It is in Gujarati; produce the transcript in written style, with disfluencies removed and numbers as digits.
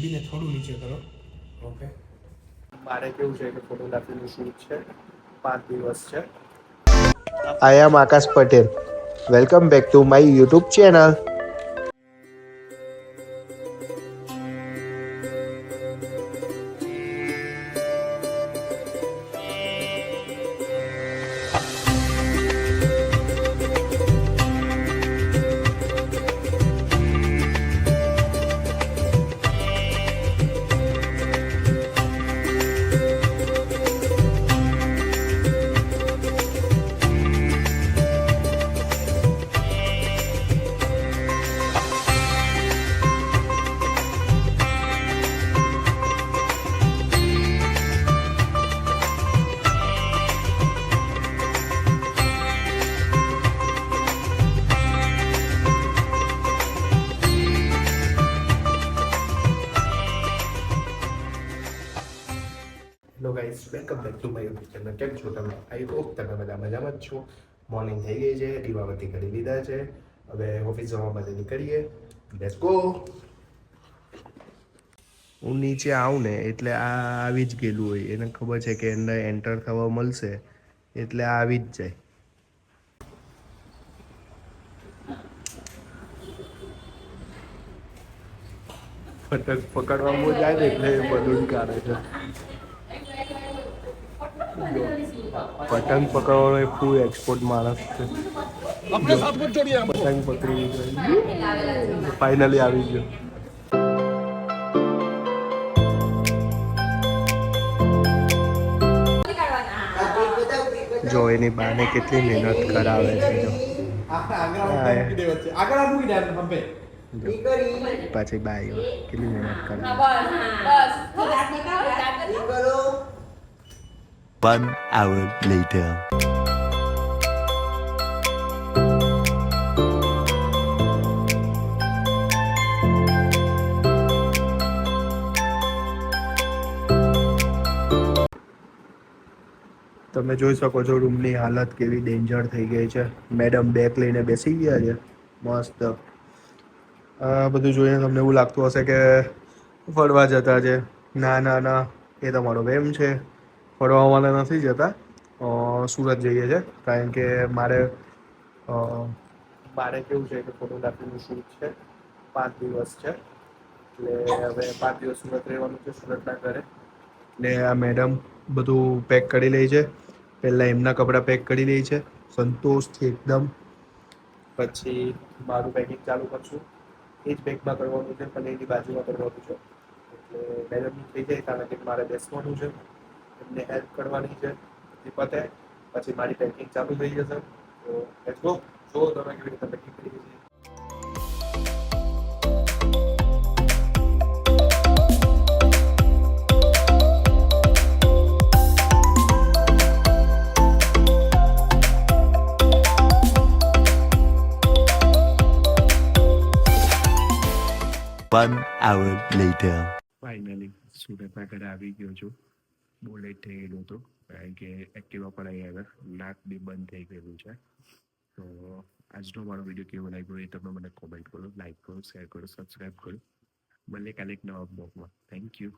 ને થોડું નીચે કરો. ઓકે, મારે કેવું છે કે ફોટોગ્રાફીનું શૂટ છે, 5 દિવસ છે. I am Akash Patel. Welcome back to my YouTube channel. Hello guys, welcome back to my YouTube channel. કેમ છો તમે? આઈ હોપ તમે બધા મજામાં જ છો. મોર્નિંગ થઈ ગઈ છે, દીવાબત્તી કરી લીધા છે, હવે ઓફિસ જવા માટે નીકળીએ. Let's go. હું નીચે આવું ને એટલે આ આવી જ ગયેલું હોય, એને ખબર છે કે એને એન્ટર થવા મળશે એટલે આ આવી જ જાય. પતંગ પકડવામાં જાય ને એટલે બલૂન કાઢે છે. પતંગ પકડવાનો એ ફૂલ એક્સપોર્ટ માણસ છે. પતંગ પકડી ફાઇનલી આવી ગયો. જો એની બાને કેટલી મહેનત કરાવે છે. જો પાછી બાઈ કેટલી મહેનત કરાવે. 1 hour later. તમે જોઈ શકો છો રૂમની હાલત કેવી ડેન્જર થઈ ગઈ છે. મેડમ બેગ લઈને બેસી ગયા છે મસ્ત. આ બધું જોઈને તમને એવું લાગતું હશે કે ફરવા જતા છે. ના ના ના, એ તમારો વેમ છે. ફરવા વાળા નથી જતા, સુરત જઈએ છે કારણ કે મારે કેવું છે કે ફોટોગ્રાફીનું શૂટ છે, 5 દિવસ છે. એટલે હવે 5 દિવસ સુરત રહેવાનું છે, સુરતના ઘરે. એટલે આ મેડમ બધું પેક કરી લે છે. પહેલાં એમના કપડાં પેક કરી લે છે સંતોષથી એકદમ. પછી મારું પેકિંગ ચાલુ કરશું. એ જ બેગમાં કરવાનું છે, પણ એની બાજુમાં કરવાનું છે. એટલે મેડમ થઈ જાય કારણ કે મારે બેસવાનું છે, એમને હેલ્પ કરવાની છે. પતે પછી મારી પેકિંગ ચાલુ થઈ જશે. તો લેટ્સ ગો. જો તમે કેવી રીતે પેકિંગ કરી છે. 1 hour later. ફાઇનલી સુરતના ઘરે આવી ગયો છું. બહુ લેટ થઈ ગયેલું હતું કારણ કે એક્ટિવા પણ અહીં આગળ નાક બી બંધ થઈ ગયેલું છે. તો આજનો મારો વિડીયો કેવો લાગ્યો એ તમે મને કોમેન્ટ કરો, લાઈક કરો, શેર કરો, સબસ્ક્રાઈબ કરો. મળીએ કાલે એક નવા બ્લોગમાં. Thank you.